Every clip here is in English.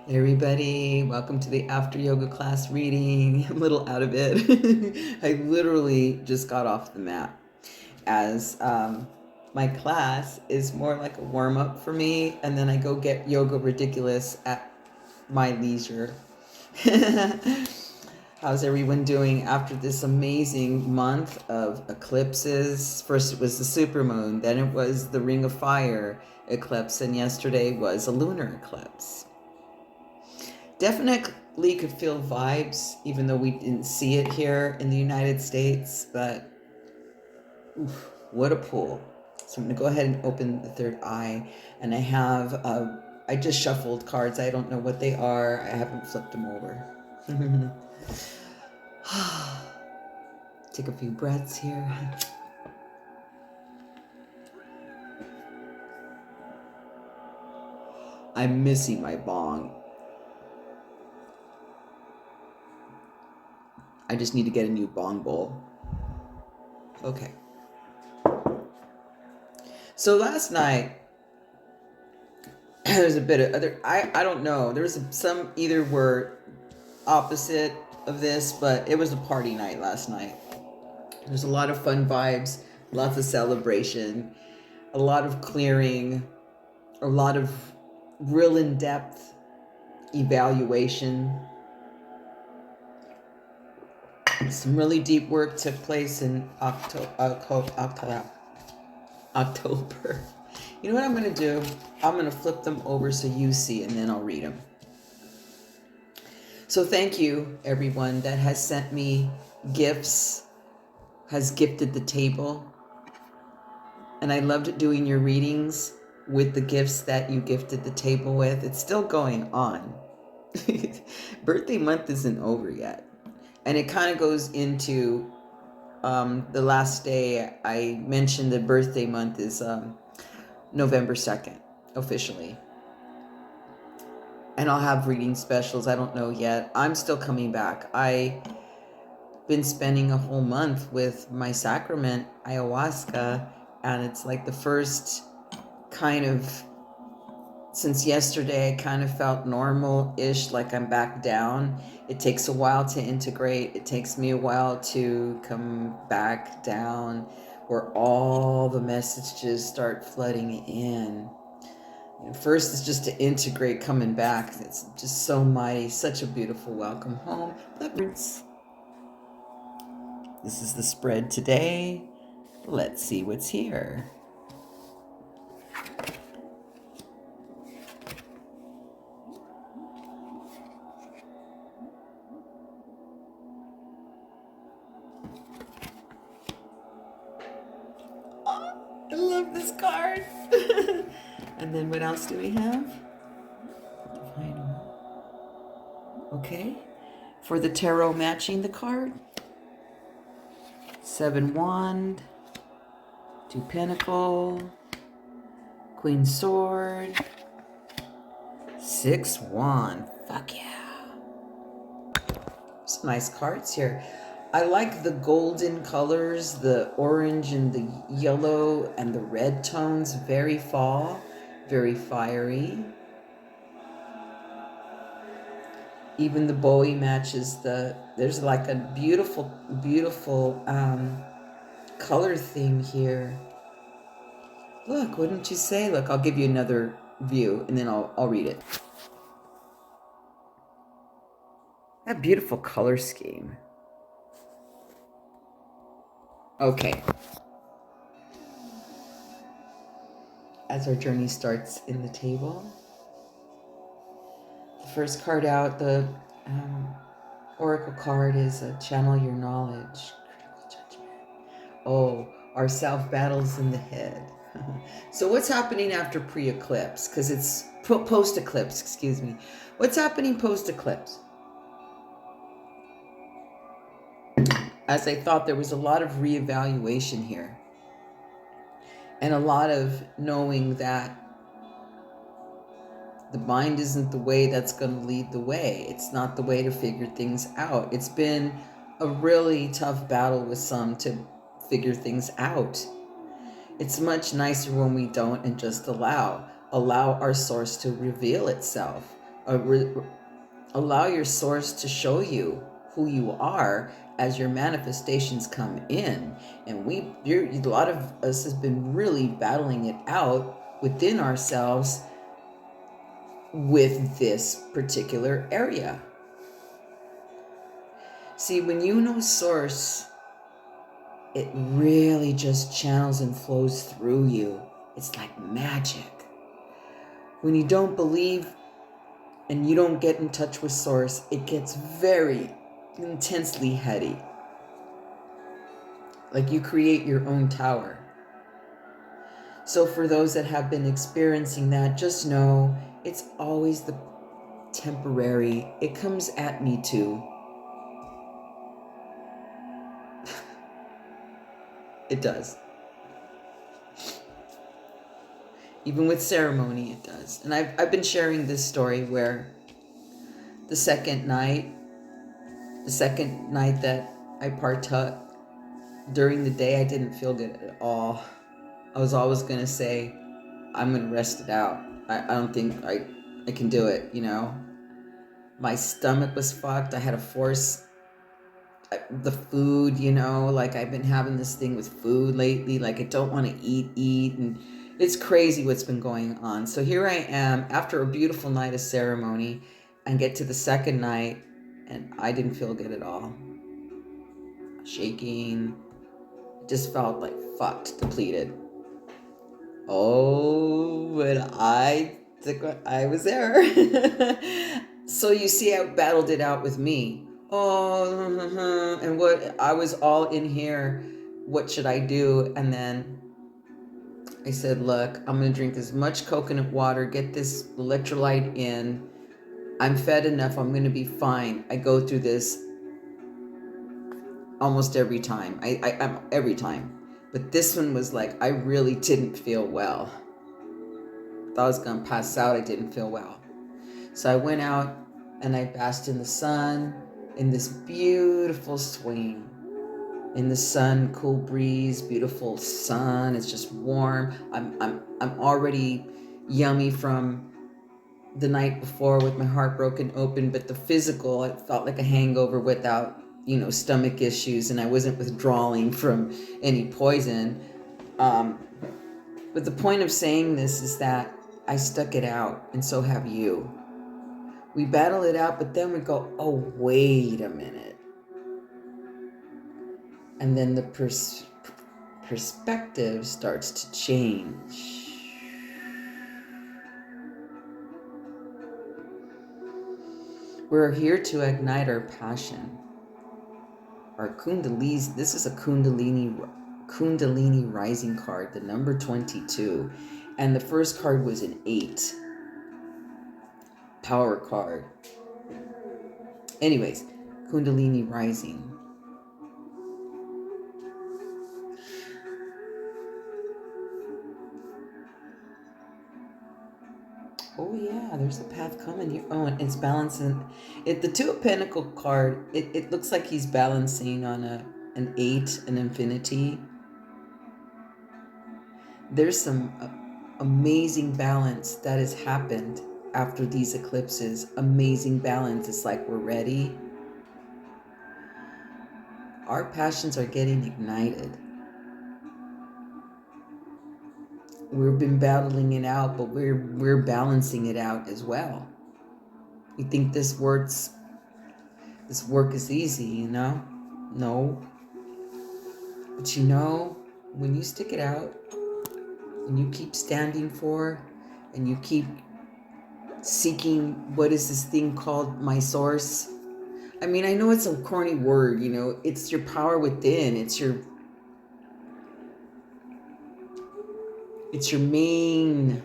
Hey everybody, welcome to the after yoga class reading. I'm a little out of it. I literally just got off the mat as my class is more like a warm-up for me, and then I go get yoga ridiculous at my leisure. How's everyone doing after this amazing month of eclipses? First it was the supermoon, then it was the Ring of Fire eclipse, and yesterday was a lunar eclipse. Definitely could feel vibes, even though we didn't see it here in the United States, but oof, what a pull. So I'm gonna go ahead and open the third eye, and I have, I just shuffled cards. I don't know what they are. I haven't flipped them over. Take a few breaths here. I'm missing my bong. I just need to get a new bong bowl. Okay. So last night, there's a bit of other, I don't know. There was some either were opposite of this, but it was a party night last night. There's a lot of fun vibes, lots of celebration, a lot of clearing, a lot of real in-depth evaluation. Some really deep work took place in October. You know what I'm going to do? I'm going to flip them over so you see, and then I'll read them. So thank you, everyone that has sent me gifts, has gifted the table. And I loved doing your readings with the gifts that you gifted the table with. It's still going on. Birthday month isn't over yet. And it kind of goes into the last day I mentioned that birthday month is November 2nd, officially. And I'll have reading specials. I don't know yet. I'm still coming back. I've been spending a whole month with my sacrament, ayahuasca, and it's like the first kind of, since yesterday, I kind of felt normal-ish, like I'm back down. It takes a while to integrate. It takes me a while to come back down, where all the messages start flooding in. First, it's just to integrate coming back. It's just so mighty, such a beautiful welcome home. This is the spread today. Let's see what's here. I love this card. And then what else do we have? Okay. For the tarot, matching the card. 7 wand, 2 pentacle, Queen sword, 6 wand. Fuck yeah. Some nice cards here. I like the golden colors, the orange and the yellow and the red tones. Very fall, very fiery. Even the Bowie matches there's like a beautiful, beautiful color theme here. Look, wouldn't you say? Look, I'll give you another view and then I'll read it. That beautiful color scheme. Okay. As our journey starts in the table, the first card out, the oracle card is channel your knowledge, critical judgment. Oh, our self battles in the head. So what's happening after pre-eclipse? Because it's post-eclipse, excuse me. What's happening post-eclipse? As I thought, there was a lot of reevaluation here. And a lot of knowing that the mind isn't the way that's going to lead the way. It's not the way to figure things out. It's been a really tough battle with some to figure things out. It's much nicer when we don't and just allow our source to reveal itself, Allow your source to show you who you are as your manifestations come in. And a lot of us has been really battling it out within ourselves with this particular area. See, when you know source, it really just channels and flows through you. It's like magic. When you don't believe and you don't get in touch with source, it gets very intensely heady. Like you create your own tower. So for those that have been experiencing that, just know it's always the temporary. It comes at me too. It does. Even with ceremony, it does. And I've been sharing this story where the second night that I partook, during the day, I didn't feel good at all. I was always going to say, I'm going to rest it out. I don't think I can do it, you know. My stomach was fucked. I had to force the food, you know, like I've been having this thing with food lately. Like I don't want to eat. And it's crazy what's been going on. So here I am after a beautiful night of ceremony and get to the second night and I didn't feel good at all. Shaking. Just felt like fucked, depleted. Oh, but I was there. So you see, I battled it out with me. Oh, and what I was all in here. What should I do? And then I said, look, I'm going to drink as much coconut water, get this electrolyte in. I'm fed enough. I'm going to be fine. I go through this almost every time. I'm every time. But this one was like, I really didn't feel well. Thought I was going to pass out. I didn't feel well. So I went out and I basked in the sun, in this beautiful swing. In the sun, cool breeze, beautiful sun. It's just warm. I'm already yummy from the night before with my heart broken open, but the physical, it felt like a hangover without, you know, stomach issues, and I wasn't withdrawing from any poison. But the point of saying this is that I stuck it out, and so have you. We battle it out, but then we go, oh, wait a minute. And then the perspective starts to change. We're here to ignite our passion. Our Kundalini, this is a Kundalini rising card, the number 22. And the first card was an 8. Power card. Anyways, Kundalini rising. Oh yeah, there's a path coming here. Oh, and it's balancing. The 2 of Pentacle card, it looks like he's balancing on an 8, an infinity. There's some amazing balance that has happened after these eclipses. Amazing balance. It's like we're ready. Our passions are getting ignited. We've been battling it out, but we're balancing it out as well. You think this work is easy, you know? No. But you know, when you stick it out and you keep standing for, and you keep seeking, what is this thing called, my source? I mean, I know it's a corny word, you know, it's your power within, it's your main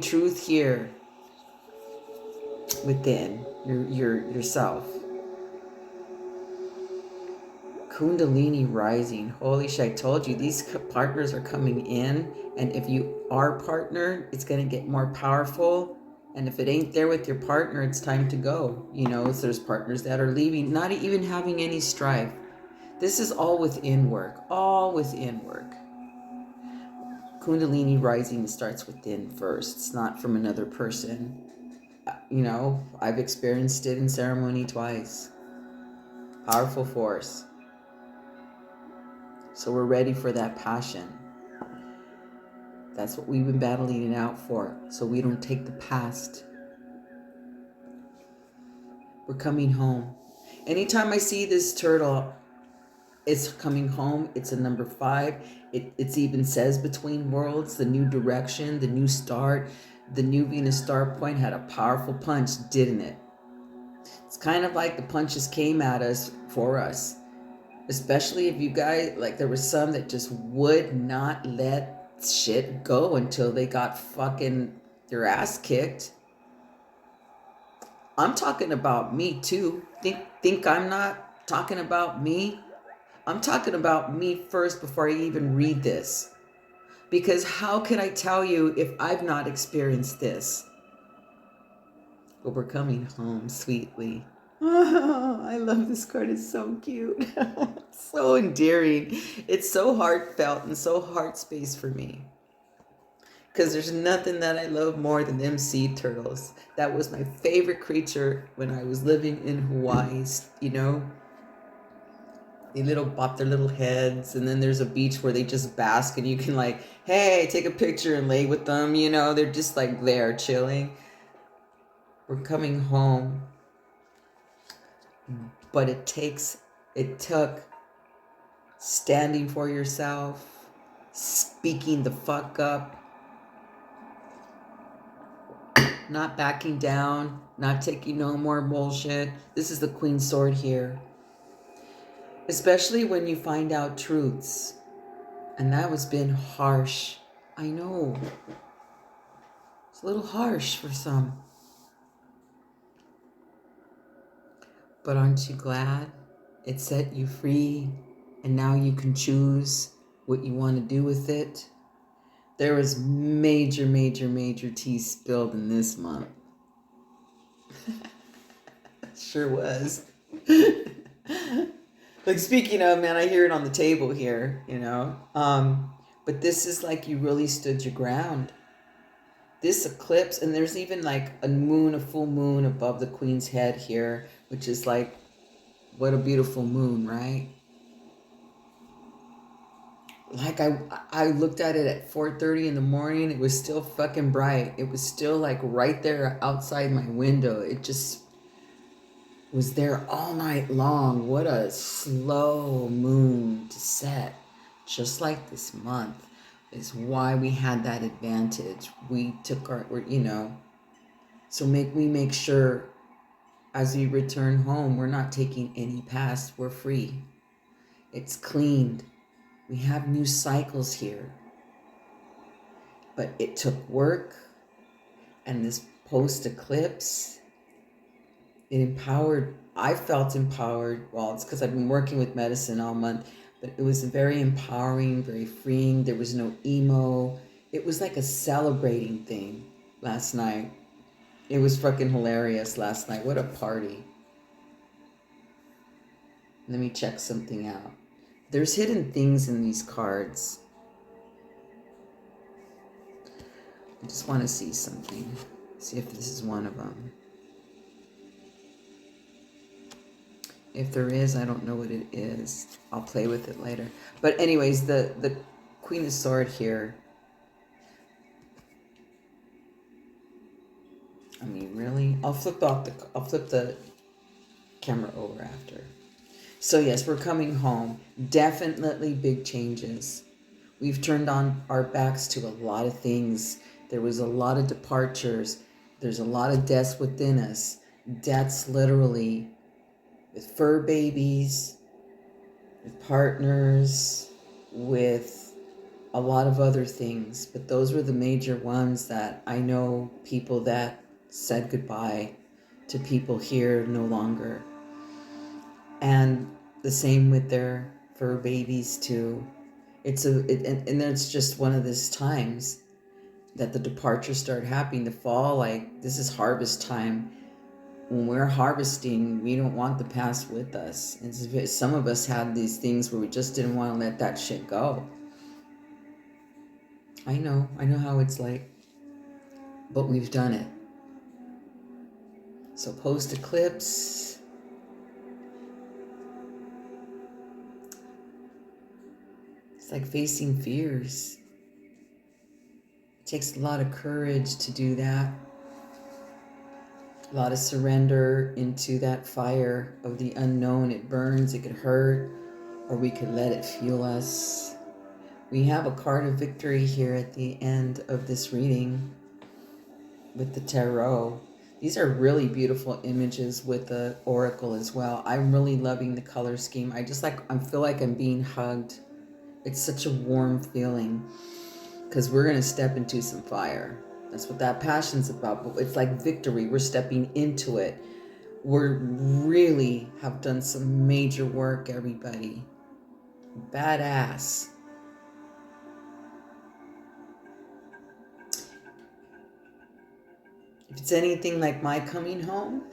truth here within yourself. Kundalini rising. Holy shit, I told you, these partners are coming in, and if you are partnered, it's going to get more powerful. And if it ain't there with your partner, it's time to go. You know, so there's partners that are leaving, not even having any strife. This is all within work, all within work. Kundalini rising starts within first. It's not from another person. You know, I've experienced it in ceremony twice. Powerful force. So we're ready for that passion. That's what we've been battling it out for, so we don't take the past. We're coming home. Anytime I see this turtle, it's coming home. It's a number 5. It even says between worlds, the new direction, the new start. The new Venus star point had a powerful punch, didn't it? It's kind of like the punches came at us for us. Especially if you guys, like there were some that just would not let shit go until they got fucking their ass kicked. I'm talking about me too. Think I'm not talking about me? I'm talking about me first before I even read this. Because how can I tell you if I've not experienced this? But we're coming home sweetly. Oh, I love this card. It's so cute. So endearing. It's so heartfelt and so heart space for me. Because there's nothing that I love more than them sea turtles. That was my favorite creature when I was living in Hawaii, you know. They bop their little heads, and then there's a beach where they just bask, and you can like, hey, take a picture and lay with them, you know. They're just like there chilling. We're coming home. But it took standing for yourself, speaking the fuck up, not backing down, not taking no more bullshit. This is the Queen's Sword here. Especially when you find out truths. And that was been harsh. I know. It's a little harsh for some. But aren't you glad it set you free and now you can choose what you want to do with it? There was major tea spilled in this month. Sure was. Like speaking of, man, I hear it on the table here, you know. But this is like you really stood your ground. This eclipse, and there's even like a full moon above the Queen's head here, which is like, what a beautiful moon, right? Like I looked at it at 4:30 in the morning. It was still fucking bright. It was still like right there outside my window. It just was there all night long. What a slow moon to set. Just like this month is why we had that advantage. We took you know, so we make sure as we return home, we're not taking any past. We're free. It's cleaned. We have new cycles here. But it took work, and this post-eclipse, it empowered. I felt empowered. Well, it's because I've been working with medicine all month, but it was very empowering, very freeing. There was no emo. It was like a celebrating thing last night. It was fucking hilarious last night. What a party. Let me check something out. There's hidden things in these cards. I just want to see something. See if this is one of them. If there is, I don't know what it is. I'll play with it later. But anyways, the Queen of Swords here. I mean, really? I'll flip the camera over after. So yes, we're coming home. Definitely big changes. We've turned on our backs to a lot of things. There was a lot of departures. There's a lot of deaths within us. Deaths literally with fur babies, with partners, with a lot of other things. But those were the major ones that I know people that said goodbye to people here no longer. And the same with their fur babies too. And it's just one of those times that the departures start happening. The fall, like this is harvest time. When we're harvesting, we don't want the past with us. And some of us had these things where we just didn't want to let that shit go. I know how it's like, but we've done it. So post eclipse, it's like facing fears. It takes a lot of courage to do that. A lot of surrender into that fire of the unknown. It burns, it could hurt, or we could let it fuel us. We have a card of victory here at the end of this reading with the tarot. These are really beautiful images with the oracle as well. I'm really loving the color scheme. I feel like I'm being hugged. It's such a warm feeling because we're going to step into some fire. That's what that passion's about. But it's like victory. We're stepping into it. We're really have done some major work, everybody. Badass. If it's anything like my coming home,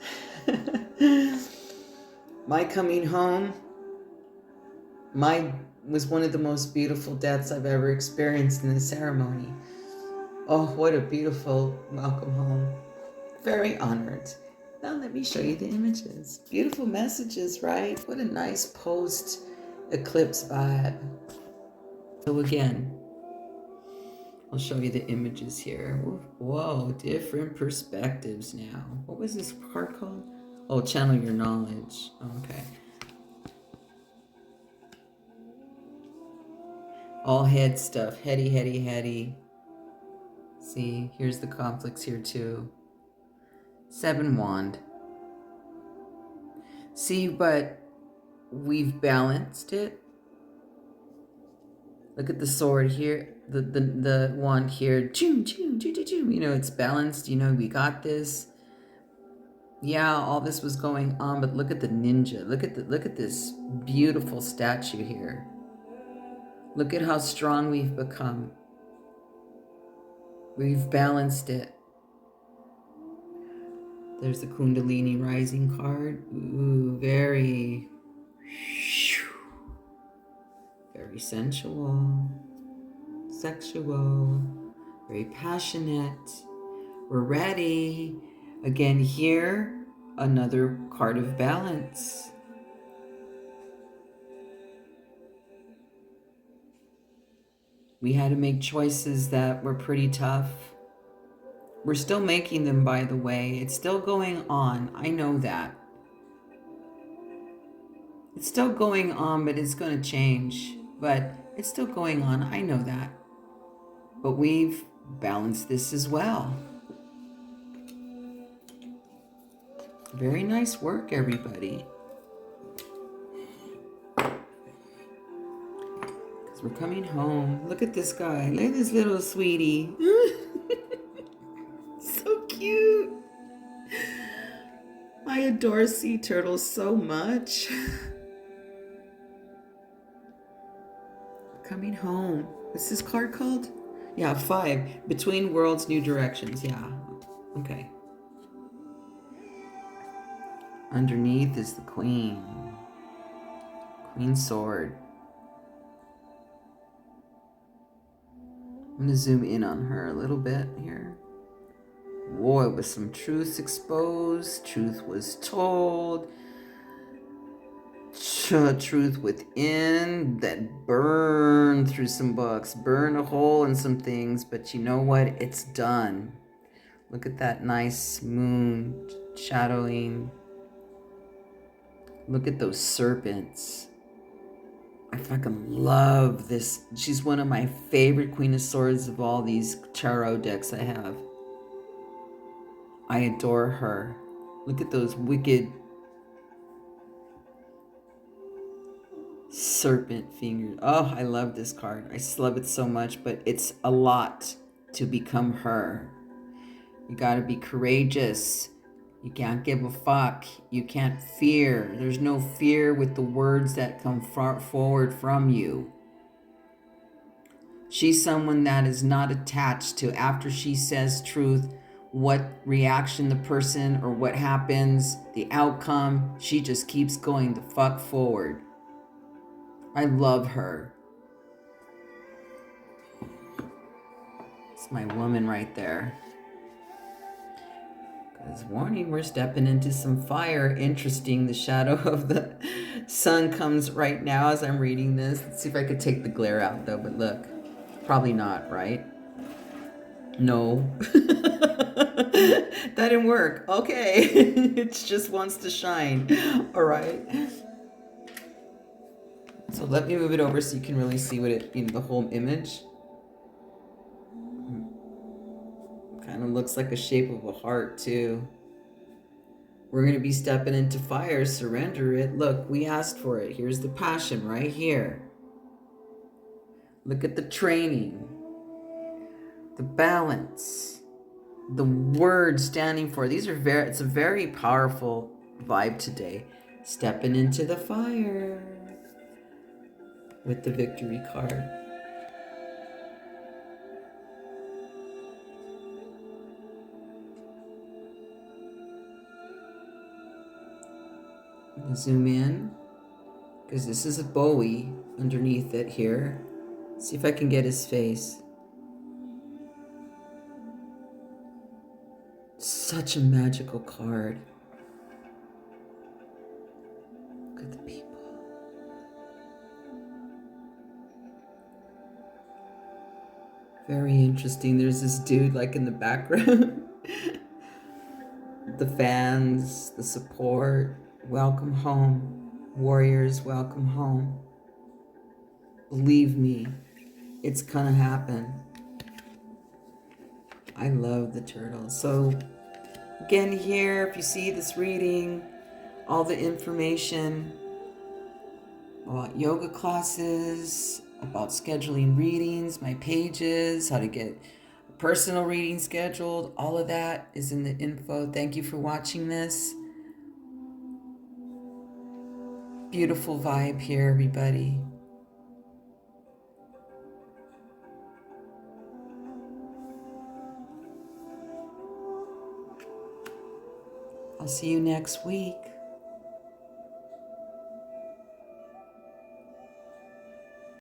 was one of the most beautiful deaths I've ever experienced in the ceremony. Oh, what a beautiful welcome home. Very honored. Now let me show you the images. Beautiful messages, right? What a nice post-eclipse vibe. So again, I'll show you the images here. Whoa, different perspectives now. What was this card called? Oh, channel your knowledge. Okay. All head stuff. Heady. See, here's the conflicts here too. 7 wand. See, but we've balanced it. Look at the sword here, the wand here. You know, it's balanced. You know, we got this. Yeah, all this was going on, but look at the ninja. Look at this beautiful statue here. Look at how strong we've become. We've balanced it. There's the Kundalini rising card. Ooh, very sensual, sexual, very passionate. We're ready. Again here, another card of balance. We had to make choices that were pretty tough. We're still making them, by the way. It's still going on. I know that. It's still going on, but it's going to change. But it's still going on. I know that. But we've balanced this as well. Very nice work, everybody. Because we're coming home. Look at this guy. Look at this little sweetie. So cute. I adore sea turtles so much. Coming home. What's this card called? Yeah, 5. Between Worlds, New Directions. Yeah. Okay. Underneath is the Queen. Queen Sword. I'm going to zoom in on her a little bit here. Whoa, it was some truth exposed. Truth was told. Truth within that burned through some books. Burned a hole in some things. But you know what? It's done. Look at that nice moon shadowing. Look at those serpents. I fucking love this. She's one of my favorite Queen of Swords of all these tarot decks I have. I adore her. Look at those wicked serpent fingers. Oh, I love this card. I just love it so much, but it's a lot to become her. You gotta be courageous. You can't give a fuck. You can't fear. There's no fear with the words that come forward from you. She's someone that is not attached to, after she says truth, what reaction the person or what happens, the outcome. She just keeps going the fuck forward. I love her. It's my woman right there. Because warning, we're stepping into some fire. Interesting, the shadow of the sun comes right now as I'm reading this. Let's see if I could take the glare out though, but look. Probably not, right? No. That didn't work. Okay. It just wants to shine. All right. So let me move it over so you can really see what it, the whole image. Kind of looks like a shape of a heart too. We're going to be stepping into fire. Surrender it. Look, we asked for it. Here's the passion right here. Look at the training. The balance. The word standing for. These are it's a very powerful vibe today. Stepping into the fire with the victory card. Zoom in, because this is a Bowie underneath it here. See if I can get his face. Such a magical card. Look at the people. Very interesting. There's this dude like in the background. The fans, the support. Welcome home. Warriors, welcome home. Believe me, it's gonna happen. I love the turtles. So again here, if you see this reading, all the information about yoga classes, about scheduling readings, my pages, how to get a personal reading scheduled, all of that is in the info. Thank you for watching this. Beautiful vibe here, everybody. I'll see you next week.